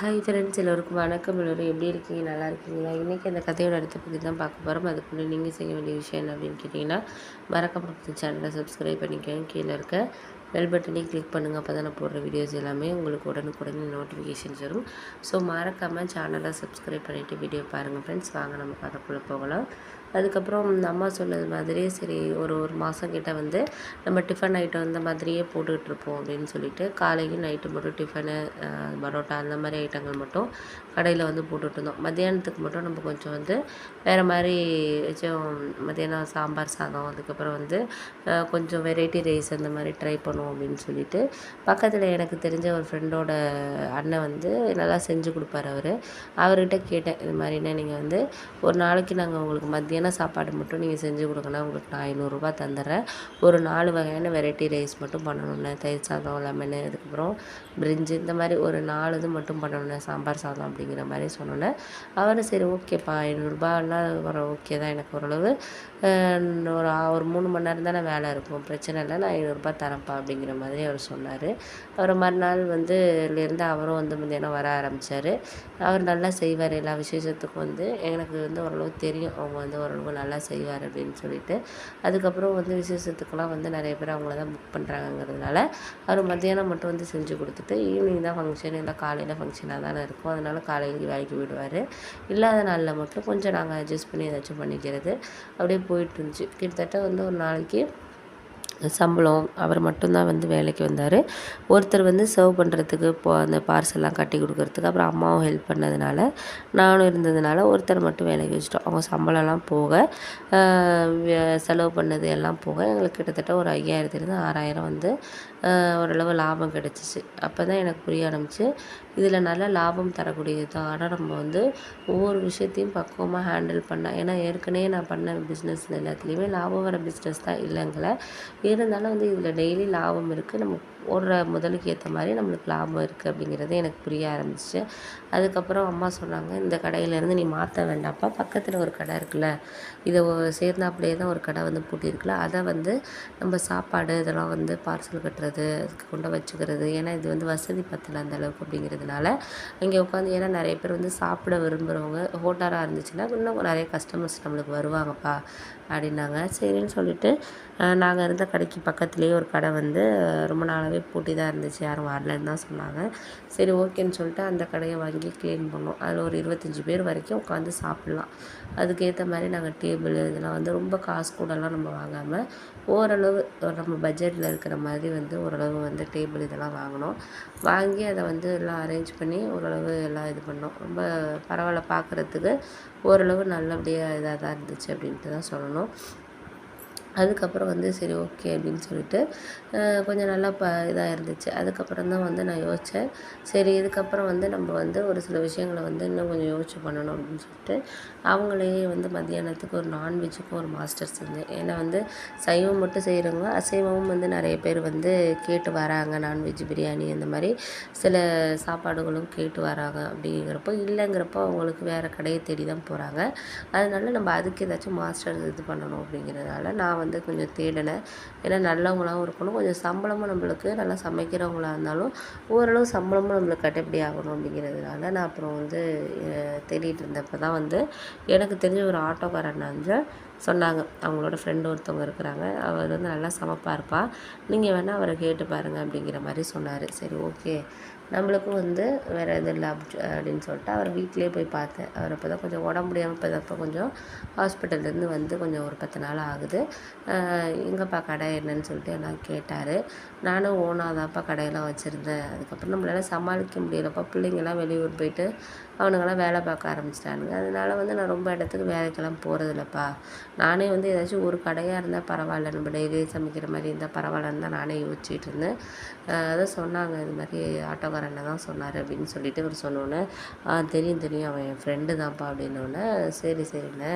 Hi friends, எல்லோருக்கும் வணக்கம். எல்லோரும் எப்படி இருக்கீங்க? நல்லா இருக்கீங்களா? இன்றைக்கி அந்த கதையோட அடுத்த பற்றி தான் பார்க்க போகிறோம். அதுக்கு முன்னாடி நீங்கள் செய்ய வேண்டிய விஷயம் என்ன அப்படின்னு கேட்டிங்கன்னா, மறக்காம சேனலை சப்ஸ்கிரைப் பண்ணிக்கோங்க. கீழே இருக்க பெல் பட்டனையும் கிளிக் பண்ணுங்கள். அப்போ தான் நான் போடுற வீடியோஸ் எல்லாமே உங்களுக்கு உடனுக்குடனே நோட்டிஃபிகேஷன்ஸ் வரும். ஸோ மறக்காமல் சேனலை சப்ஸ்கிரைப் பண்ணிவிட்டு வீடியோ பாருங்கள் ஃப்ரெண்ட்ஸ். வாங்க நம்ம கதைக்குள்ளே போகலாம். அதுக்கப்புறம் அம்மா சொன்னது மாதிரியே சரி ஒரு மாதம் கிட்ட வந்து நம்ம டிஃபன் ஐட்டம் இந்த மாதிரியே போட்டுக்கிட்டுருப்போம் அப்படின்னு சொல்லிட்டு காலையும் நைட்டு மட்டும் டிஃபனு, பரோட்டா அந்த மாதிரி ஐட்டங்கள் மட்டும் கடையில் வந்து போட்டுட்ருந்தோம். மத்தியானத்துக்கு மட்டும் நம்ம கொஞ்சம் வந்து வேறு மாதிரி ஏதாச்சும் மத்தியானம் சாம்பார் சாதம், அதுக்கப்புறம் வந்து கொஞ்சம் வெரைட்டி ரைஸ் அந்த மாதிரி ட்ரை பண்ணுவோம் அப்படின்னு சொல்லிட்டு பக்கத்தில் எனக்கு தெரிஞ்ச ஒரு ஃப்ரெண்டோட அண்ணன் வந்து நல்லா செஞ்சு கொடுப்பாரு. அவர்கிட்ட கேட்டேன், இது மாதிரினா நீங்கள் வந்து ஒரு நாளைக்கு நாங்கள் உங்களுக்கு மத்தியானம் சாப்பாடு மட்டும் நீங்கள் செஞ்சு கொடுங்கன்னா உங்களுக்கு நான் ₹500 தந்துடுறேன். ஒரு 4 வகையான வெரைட்டி ரைஸ் மட்டும் பண்ணணுண்ணே, தயிர் சாதம், லெமனு, அதுக்கப்புறம் பிரிஞ்சு இந்த மாதிரி ஒரு 4 இது மட்டும் பண்ணணுண்ணே, சாம்பார் சாதம் அப்படிங்கிற மாதிரி சொன்னோன்னே அவரும் சரி ஓகேப்பா ₹500ன்னா ஒரு ஓகே தான், எனக்கு ஓரளவு ஒரு 3 மணி நேரம் தானே வேலை இருக்கும், பிரச்சனை இல்லை, நான் ₹500 தரேன்ப்பா அப்படிங்கிற மாதிரி அவர் சொன்னார். அப்புறம் மறுநாள் வந்து இருந்து அவரும் வந்து மத்தியானம் வர ஆரம்பித்தார். அவர் நல்லா செய்வார். எல்லா விசேஷத்துக்கும் வந்து எனக்கு வந்து ஓரளவு தெரியும், அவங்க வந்து ஓரளவு நல்லா செய்வார் அப்படின்னு சொல்லிட்டு. அதுக்கப்புறம் வந்து விசேஷத்துக்கெலாம் வந்து நிறைய பேர் அவங்கள தான் புக் பண்ணுறாங்கங்கிறதுனால அவர் மத்தியானம் மட்டும் வந்து செஞ்சு கொடுத்துட்டு ஈவினிங் தான் ஃபங்க்ஷன், இல்லை காலையில் ஃபங்க்ஷனாக தானே இருக்கும், அதனால் காலையில் வேலைக்கு போயிடுவார். இல்லாத நாளில் மட்டும் கொஞ்சம் நாங்கள் அட்ஜஸ்ட் பண்ணி ஏதாச்சும் பண்ணிக்கிறது அப்படியே போயிட்டுருந்துச்சு. கிட்டத்தட்ட வந்து ஒரு நாளைக்கு சம்பளம் அவர் மட்டும்தான் வந்து வேலைக்கு வந்தார். ஒருத்தர் வந்து சர்வ் பண்ணுறதுக்கு அந்த பார்சல்லாம் கட்டி கொடுக்குறதுக்கு, அப்புறம் அம்மாவும் ஹெல்ப் பண்ணதுனால நானும் இருந்ததுனால ஒருத்தர் மட்டும் வேலைக்கு வச்சுட்டோம். அவங்க சம்பளம்லாம் போக செலவு பண்ணது எல்லாம் போக எங்களுக்கு கிட்டத்தட்ட ஒரு 5000லேருந்து 6000 வந்து ஓரளவு லாபம் கிடச்சிச்சு. அப்போ தான் எனக்கு புரிய ஆரம்பிச்சு, இதில் நல்ல லாபம் தரக்கூடியது தான். ஆனால் நம்ம வந்து ஒவ்வொரு விஷயத்தையும் பக்குவமாக ஹேண்டில் பண்ணால், ஏன்னா ஏற்கனவே நான் பண்ண பிஸ்னஸ் எல்லாத்துலேயுமே லாபம் வர பிஸ்னஸ் தான் இல்லைங்கள, இருந்தாலும் வந்து இதில் டெய்லி லாபம் இருக்குது, நம்ம போடுற முதலுக்கு ஏற்ற மாதிரி நம்மளுக்கு லாபம் இருக்குது அப்படிங்கிறது எனக்கு புரிய ஆரம்பிச்சிச்சு. அதுக்கப்புறம் அம்மா சொன்னாங்க, இந்த கடையிலேருந்து நீ மாற்ற வேண்டாம்ப்பா, பக்கத்தில் ஒரு கடை இருக்குல்ல, இதை சேர்ந்தாப்புலேயே தான் ஒரு கடை வந்து பூட்டியிருக்குல்ல, அதை வந்து நம்ம சாப்பாடு இதெல்லாம் வந்து பார்சல் கட்டுறது, அதுக்கு கொண்டு வச்சுக்கிறது, ஏன்னா இது வந்து வசதி பத்தலை அந்தளவுக்கு அப்படிங்கிறதுனால இங்கே உட்காந்து, ஏன்னா நிறைய பேர் வந்து சாப்பிட விரும்புகிறவங்க ஹோட்டலாக இருந்துச்சுன்னா இன்னும் நிறைய கஸ்டமர்ஸ் நம்மளுக்கு வருவாங்கப்பா அப்படின்னாங்க. சரின்னு சொல்லிட்டு நாங்கள் இருந்த கடைக்கு பக்கத்துலேயே ஒரு கடை வந்து ரொம்ப நாளாகவே பூட்டி தான் இருந்துச்சு, யாரும் வரலன்னு தான் சொன்னாங்க. சரி ஓகேன்னு சொல்லிட்டு அந்த கடையை வாங்கி க்ளீன் பண்ணோம். அதில் ஒரு 25 பேர் வரைக்கும் உட்காந்து சாப்பிட்லாம். அதுக்கேற்ற மாதிரி நாங்கள் டேபிள் இதெல்லாம் வந்து ரொம்ப காசு கூடலாம் நம்ம வாங்காமல் ஓரளவு நம்ம பட்ஜெட்டில் இருக்கிற மாதிரி வந்து ஓரளவு வந்து டேபிள் இதெல்லாம் வாங்கினோம். வாங்கி அதை வந்து எல்லாம் அரேஞ்ச் பண்ணி ஓரளவு எல்லாம் இது பண்ணோம். ரொம்ப பரவாயில்ல, பார்க்குறதுக்கு ஓரளவு நல்லபடியாக இதாக தான் இருந்துச்சு அப்படின்ட்டு தான் சொல்லணும். அதுக்கப்புறம் வந்து சரி ஓகே அப்படின்னு சொல்லிட்டு கொஞ்சம் நல்லா இதாக இருந்துச்சு. அதுக்கப்புறம் தான் வந்து நான் யோசித்தேன், சரி இதுக்கப்புறம் வந்து நம்ம வந்து ஒரு சில விஷயங்களை வந்து இன்னும் கொஞ்சம் யோசிச்சு பண்ணணும் அப்படின்னு சொல்லிட்டு அவங்களே வந்து மத்தியானத்துக்கு ஒரு நான்வெஜ்ஜுக்கும் ஒரு மாஸ்டர் செஞ்சேன். ஏன்னா வந்து சைவம் மட்டும் செய்கிறவங்க அசைவமும் வந்து நிறைய பேர் வந்து கேட்டு வராங்க, நான்வெஜ் பிரியாணி அந்த மாதிரி சில சாப்பாடுகளும் கேட்டு வராங்க. அப்படிங்கிறப்போ இல்லைங்கிறப்போ அவங்களுக்கு வேறு கடையை தேடி தான் போகிறாங்க. அதனால நம்ம அதுக்கு ஏதாச்சும் மாஸ்டர் இது பண்ணணும் அப்படிங்கிறதுனால நான் வந்து கொஞ்சம் தேடினேன். ஏன்னா நல்லவங்களாகவும் இருக்கணும், கொஞ்சம் சம்பளமும் நம்மளுக்கு நல்லா சமைக்கிறவங்களாக இருந்தாலும் ஓரளவு சம்பளமும் நம்மளுக்கு கட்டுப்படி ஆகணும் அப்படிங்கிறதுனால நான் அப்புறம் வந்து தேடிட்டு இருந்தப்போ தான் வந்து எனக்கு தெரிஞ்ச ஒரு ஆட்டோக்காரன் வந்து சொன்னாங்க, அவங்களோட ஃப்ரெண்டு ஒருத்தவங்க இருக்கிறாங்க, அவர் வந்து நல்லா சமைப்பார்ப்பா, நீங்கள் வேணால் அவரை கேட்டு பாருங்கள் அப்படிங்கிற மாதிரி சொன்னார். சரி ஓகே, நம்மளுக்கும் வந்து வேறு எதுவும் இல்லை அப்படின்னு சொல்லிட்டு அவர் வீட்டிலே போய் பார்த்தேன். அவர் அப்போ தான் கொஞ்சம் உடம்பு முடியாமல் இப்போ கொஞ்சம் ஹாஸ்பிட்டல்லேருந்து வந்து கொஞ்சம் ஒரு 10 நாள் ஆகுது. எங்கேப்பா கடை என்னன்னு சொல்லிட்டு எல்லாம் கேட்டார். நானும் ஓனாக தான்ப்பா கடையெல்லாம் வச்சுருந்தேன், அதுக்கப்புறம் நம்மளால் சமாளிக்க முடியலப்பா, பிள்ளைங்கள்லாம் வெளியூர் போயிட்டு அவனுங்கெல்லாம் வேலை பார்க்க ஆரம்பிச்சிட்டானுங்க, அதனால் வந்து நான் ரொம்ப இடத்துக்கு வேலைக்கெல்லாம் போகிறதில்லப்பா, நானே வந்து ஏதாச்சும் ஒரு கடையாக இருந்தால் பரவாயில்ல, நம்ம டெய்லி சமைக்கிற மாதிரி இருந்தால் பரவாயில்லன்னு தான் நானே யோசிச்சுட்டு இருந்தேன். அதான் சொன்னாங்க, இது மாதிரி ஆட்டோக்காரண்ணன் தான் சொன்னார் அப்படின்னு சொல்லிட்டு இவர் சொன்னோன்னே, தெரியும் தெரியும், அவன் என் ஃப்ரெண்டு தான்ப்பா அப்படின்னோடனே சரி சரிண்ணே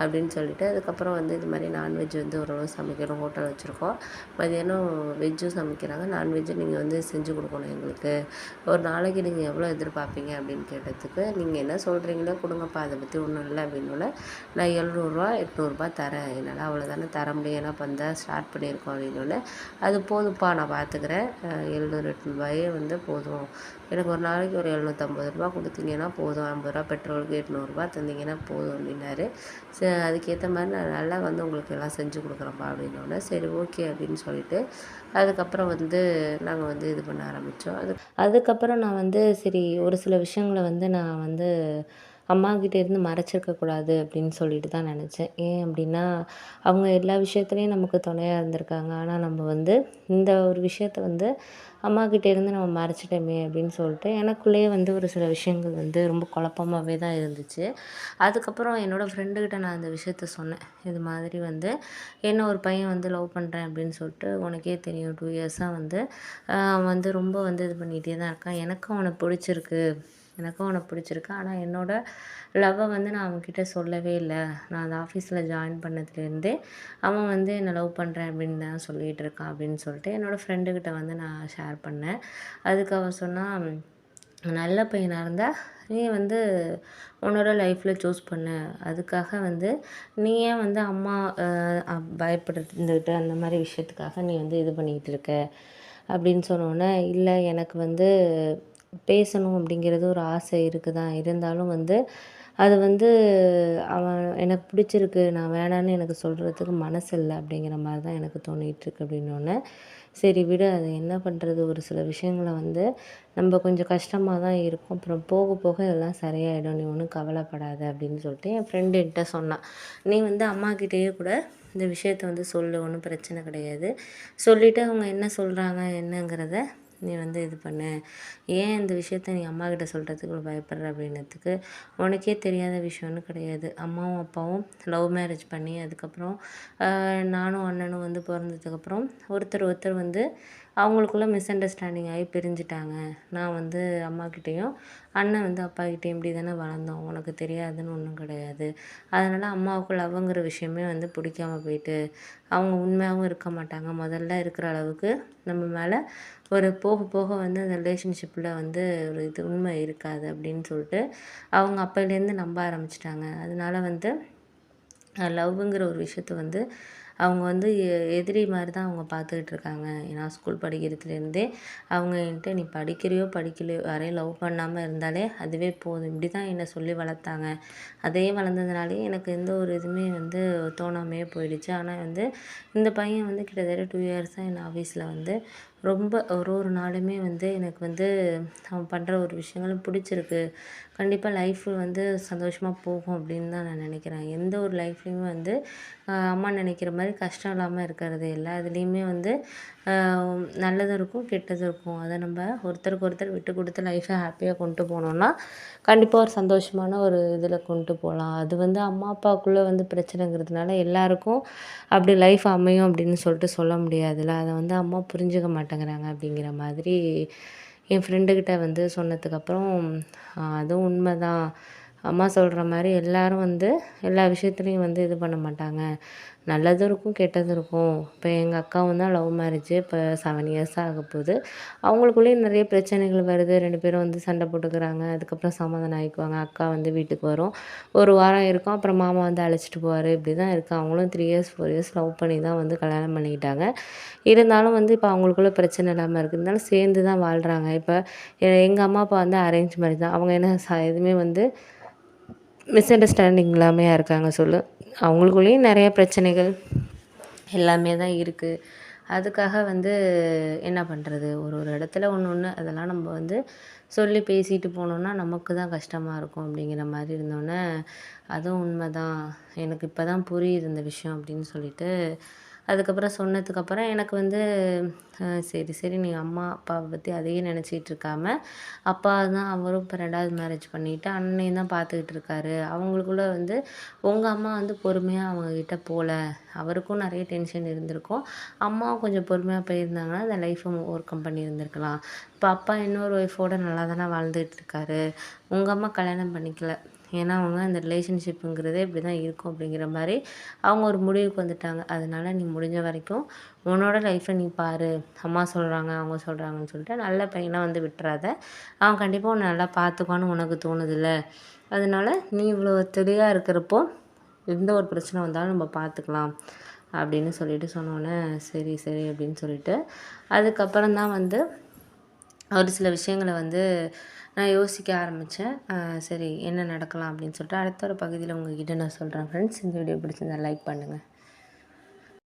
அப்படின்னு சொல்லிட்டு அதுக்கப்புறம் வந்து இது மாதிரி நான்வெஜ் வந்து ஓரளவு சமைக்கிறோம், ஹோட்டல் வச்சுருக்கோம், மதியானம் வெஜ்ஜும் சமைக்கிறாங்க, நான்வெஜ்ஜும் நீங்கள் வந்து செஞ்சு கொடுக்கணும் எங்களுக்கு, ஒரு நாளைக்கு நீங்கள் எவ்வளோ எதிர்பார்ப்பீங்க அப்படின்னு கேட்டதுக்கு, நீங்கள் என்ன சொல்கிறீங்களோ கொடுங்கப்பா, அதை பற்றி ஒன்றும் இல்லை அப்படின்னோடனே நான் ₹700 ₹800 தரேன், என்னால் அவ்வளோதானே தர முடியும், ஏன்னா இப்போ தான் ஸ்டார்ட் பண்ணியிருக்கோம் அப்படின்னோடனே அது போதும்ப்பா நான் பார்த்துக்கிறேன், ₹700 ₹800 வந்து போதும் போதும். எனக்கு ஒரு நாளைக்கு ஒரு ரூ. 750 கொடுத்தீங்கன்னா போதும். ரூ. 50 பெட்ரோலுக்கு ரூ. 800 தந்தீங்கன்னா போதும் அப்படின்னாரு. அதுக்கேற்ற மாதிரி நான் நல்லா வந்து உங்களுக்கு எல்லாம் செஞ்சு கொடுக்குறேன்ப்பா அப்படின்னோடனே சரி ஓகே அப்படின்னு சொல்லிட்டு அதுக்கப்புறம் வந்து நாங்கள் வந்து இது பண்ண ஆரம்பித்தோம். அதுக்கப்புறம் நான் வந்து சரி ஒரு சில விஷயங்களை வந்து நான் வந்து அம்மாகிட்ட இருந்து மறைச்சிருக்கக்கூடாது அப்படின்னு சொல்லிட்டு தான் நினச்சேன். ஏன் அப்படின்னா, அவங்க எல்லா விஷயத்துலேயும் நமக்கு துணையா இருந்திருக்காங்க. ஆனால் நம்ம வந்து இந்த ஒரு விஷயத்த வந்து அம்மாகிட்ட இருந்து நம்ம மறைச்சிட்டோமே அப்படின்னு சொல்லிட்டு எனக்குள்ளேயே வந்து ஒரு சில விஷயங்கள் வந்து ரொம்ப குழப்பமாவே தான் இருந்துச்சு. அதுக்கப்புறம் என்னோடய ஃப்ரெண்டுக்கிட்ட நான் அந்த விஷயத்த சொன்னேன். இது மாதிரி வந்து என்ன ஒரு பையன் வந்து லவ் பண்ணுறேன் அப்படின்னு சொல்லிட்டு உனக்கே தெரியும் 2 இயர்ஸாக வந்து வந்து ரொம்ப வந்து இது பண்ணிகிட்டே தான் இருக்கான். எனக்கும் அவனை பிடிச்சிருக்கு. ஆனால் என்னோடய லவ்வை வந்து நான் அவன்கிட்ட சொல்லவே இல்லை. நான் அந்த ஆஃபீஸில் ஜாயின் பண்ணதுலேருந்தே அவன் வந்து என்னை லவ் பண்ணுறேன் அப்படின்னு தான் சொல்லிகிட்டு இருக்கான் அப்படின்னு சொல்லிட்டு என்னோடய ஃப்ரெண்டுக்கிட்ட வந்து நான் ஷேர் பண்ணேன். அதுக்கு அவன் சொன்னான், நல்ல பையனாக இருந்தால் நீ வந்து உன்னோட லைஃப்பில் சூஸ் பண்ணு. அதுக்காக வந்து நீ ஏன் வந்து அம்மா பயப்படுறதுட்டு அந்த மாதிரி விஷயத்துக்காக நீ வந்து இது பண்ணிக்கிட்டு இருக்க அப்படின்னு சொன்னோன்னே, இல்லை எனக்கு வந்து பேசணும் அப்படிங்கிறது ஒரு ஆசை இருக்குது தான். இருந்தாலும் வந்து அது வந்து அவன் எனக்கு பிடிச்சிருக்கு. நான் வேணான்னு எனக்கு சொல்கிறதுக்கு மனசு இல்லை அப்படிங்கிற மாதிரி தான் எனக்கு தோணிகிட்ருக்கு அப்படின்னோடனே, சரி விடு அது என்ன பண்ணுறது. ஒரு சில விஷயங்கள வந்து நம்ம கொஞ்சம் கஷ்டமாக தான் இருக்கும். அப்புறம் போக போக எல்லாம் சரியாயிடும். நீ ஒன்றும் கவலைப்படாத அப்படின்னு சொல்லிட்டு என் ஃப்ரெண்டு என்கிட்ட சொன்னான். நீ வந்து அம்மாக்கிட்டேயே கூட இந்த விஷயத்த வந்து சொல்லு. ஒன்றும் பிரச்சனை கிடையாது. சொல்லிவிட்டு அவங்க என்ன சொல்கிறாங்க என்னங்கிறத நீ வந்து இது பண்ணு. ஏன் இந்த விஷயத்த நீ அம்மாக்கிட்ட சொல்கிறதுக்கு இவ்வளோ பயப்படுற அப்படின்னதுக்கு, உனக்கே தெரியாத விஷயம்னு கிடையாது. அம்மாவும் அப்பாவும் லவ் மேரேஜ் பண்ணி அதுக்கப்புறம் நானும் அண்ணனும் வந்து பிறந்ததுக்கப்புறம் ஒருத்தர் வந்து அவங்களுக்குள்ள மிஸ் அண்டர்ஸ்டாண்டிங் ஆகி பிரிஞ்சுட்டாங்க. நான் வந்து அம்மாக்கிட்டேயும் அண்ணன் வந்து அப்பாக்கிட்டேயும் இப்படி தானே வளர்ந்தோம். உனக்கு தெரியாதுன்னு ஒன்றும் கிடையாது. அதனால் அம்மாவுக்கு லவ்வுங்கிற விஷயமே வந்து பிடிக்காம போயிட்டு அவங்க உண்மையாகவும் இருக்க மாட்டாங்க. முதல்ல இருக்கிற அளவுக்கு நம்ம மேலே ஒரு போக போக வந்து அந்த ரிலேஷன்ஷிப்பில் வந்து ஒரு இது உண்மை இருக்காது அப்படின்னு சொல்லிட்டு அவங்க அப்போலேருந்து நம்ப ஆரம்பிச்சிட்டாங்க. அதனால வந்து லவ்வுங்கிற ஒரு விஷயத்த வந்து அவங்க வந்து எதிரி மாதிரி தான் அவங்க பார்த்துக்கிட்டு இருக்காங்க. நான் ஸ்கூல் படிக்கிறதுலேருந்தே அவங்க என்கிட்ட நீ படிக்கிறியோ படிக்கலையோ யாரையும் லவ் பண்ணாமல் இருந்தாலே அதுவே போதும். இப்படி தான் என்னை சொல்லி வளர்த்தாங்க. அதே வளர்ந்ததுனாலேயே எனக்கு எந்த ஒரு இதுவுமே வந்து தோணாமையே போயிடுச்சு. ஆனால் வந்து இந்த பையன் வந்து கிட்டத்தட்ட 2 இயர்ஸாக என் ஆஃபீஸில் வந்து ரொம்ப ஒரு நாளுமே வந்து எனக்கு வந்து அவன் பண்ணுற ஒரு விஷயங்களும் பிடிச்சிருக்கு. கண்டிப்பாக லைஃப் வந்து சந்தோஷமாக போகும் அப்படின்னு தான் நான் நினைக்கிறேன். எந்த ஒரு லைஃப்லேயுமே வந்து அம்மா நினைக்கிற மாதிரி கஷ்டம் இல்லாமல் இருக்கிறது இல்ல. அதுலேயுமே வந்து நல்லதும் இருக்கும், கெட்டதும் இருக்கும். அதை நம்ம ஒருத்தருக்கு ஒருத்தர் விட்டு கொடுத்து லைஃப்பை ஹாப்பியாக கொண்டு போனோம்னா, கண்டிப்பாக ஒரு சந்தோஷமான ஒரு இதில் கொண்டு போகலாம். அது வந்து அம்மா அப்பாவுக்குள்ளே வந்து பிரச்சனைங்கிறதுனால எல்லாருக்கும் அப்படி லைஃப் அமையும் அப்படின்னு சொல்லிட்டு சொல்ல முடியாதுல்ல. அதை வந்து அம்மா புரிஞ்சுக்க மாட்டேங்கிறாங்க அப்படிங்கிற மாதிரி என் ஃப்ரெண்டுக்கிட்ட வந்து சொன்னதுக்கப்புறம் அதுவும் உண்மைதான். அம்மா சொல்கிற மாதிரி எல்லாரும் வந்து எல்லா விஷயத்துலையும் வந்து இது பண்ண மாட்டாங்க. நல்லதும் இருக்கும், கெட்டதும் இருக்கும். இப்போ எங்கள் அக்காவும் தான் லவ் மேரேஜு. இப்போ 7 இயர்ஸாக ஆகப்போகுது. அவங்களுக்குள்ளேயும் நிறைய பிரச்சனைகள் வருது. 2 பேரும் வந்து சண்டை போட்டுக்கிறாங்க. அதுக்கப்புறம் சமாதானம் ஆகிக்குவாங்க. அக்கா வந்து வீட்டுக்கு வரும். ஒரு வாரம் இருக்கும். அப்புறம் மாமா வந்து அழைச்சிட்டு போவார். இப்படி தான் இருக்குது. அவங்களும் 3 இயர்ஸ் 4 இயர்ஸ் லவ் பண்ணி தான் வந்து கல்யாணம் பண்ணிக்கிட்டாங்க. இருந்தாலும் வந்து இப்போ அவங்களுக்குள்ள பிரச்சனை இல்லாமல் இருக்குது. இருந்தாலும் சேர்ந்து தான் வாழ்கிறாங்க. இப்போ எங்கள் அம்மா அப்பா வந்து அரேஞ்ச் மேரேஜ் தான். அவங்க என்ன எதுவுமே வந்து மிஸ் அண்டர்ஸ்டாண்டிங் இல்லாமையா இருக்காங்க சொல்லு. அவங்களுக்குள்ளேயும் நிறைய பிரச்சனைகள் எல்லாமே தான் இருக்குது. அதுக்காக வந்து என்ன பண்ணுறது, ஒரு ஒரு இடத்துல ஒன்று அதெல்லாம் நம்ம வந்து சொல்லி பேசிட்டு போனோம்னா நமக்கு தான் கஷ்டமாக இருக்கும் அப்படிங்கிற மாதிரி இருந்தோன்னே, அதுவும் உண்மை தான். எனக்கு இப்போ தான் புரியுது இந்த விஷயம் அப்படின்னு சொல்லிட்டு அதுக்கப்புறம் சொன்னதுக்கப்புறம் எனக்கு வந்து சரி சரி நீ அம்மா அப்பாவை பற்றி அதையே நினச்சிட்டு இருக்காம, அப்பா தான் அவரும் இப்போ 2வது மேரேஜ் பண்ணிட்டு அண்ணனையும் தான் பார்த்துக்கிட்டு இருக்காரு. அவங்களுக்குள்ள வந்து உங்கள் அம்மா வந்து பொறுமையாக அவங்கக்கிட்ட போகல. அவருக்கும் நிறைய டென்ஷன் இருந்திருக்கும். அம்மாவும் கொஞ்சம் பொறுமையாக போயிருந்தாங்கன்னா அந்த லைஃப்பை ஓவர் கம் பண்ணியிருந்திருக்கலாம். இப்போ அப்பா இன்னொரு ஒய்ஃபோட நல்லா தானே வாழ்ந்துட்டு இருக்காரு. உங்கள் அம்மா கல்யாணம் பண்ணிக்கல. ஏன்னா அவங்க அந்த ரிலேஷன்ஷிப்புங்கிறதே இப்படி தான் இருக்கும் அப்படிங்கிற மாதிரி அவங்க ஒரு முடிவுக்கு வந்துட்டாங்க. அதனால நீ முடிஞ்ச வரைக்கும் உன்னோட லைஃப்பை நீ பாரு. அம்மா சொல்கிறாங்க, அவங்க சொல்கிறாங்கன்னு சொல்லிட்டு நல்ல பையனா வந்து விட்டுறாத. அவன் கண்டிப்பாக உன்னை நல்லா பார்த்துக்குவான்னு உனக்கு தோணுதுல்ல. அதனால நீ இவ்வளோ தெளிவா இருக்கிறப்போ எந்த ஒரு பிரச்சனை வந்தாலும் நம்ம பார்த்துக்கலாம் அப்படின்னு சொல்லிட்டு சொன்னோன்னே, சரி சரி அப்படின்னு சொல்லிட்டு அதுக்கப்புறம் தான் வந்து ஒரு சில விஷயங்கள வந்து நான் யோசிக்க ஆரம்பிச்சேன். சரி என்ன நடக்கலாம் அப்படின்னு சொல்லிட்டு அடுத்த ஒரு பகுதியில உங்ககிட்ட நான் சொல்றேன் ஃப்ரெண்ட்ஸ். இந்த வீடியோ பிடிச்சிருந்தா லைக் பண்ணுங்க.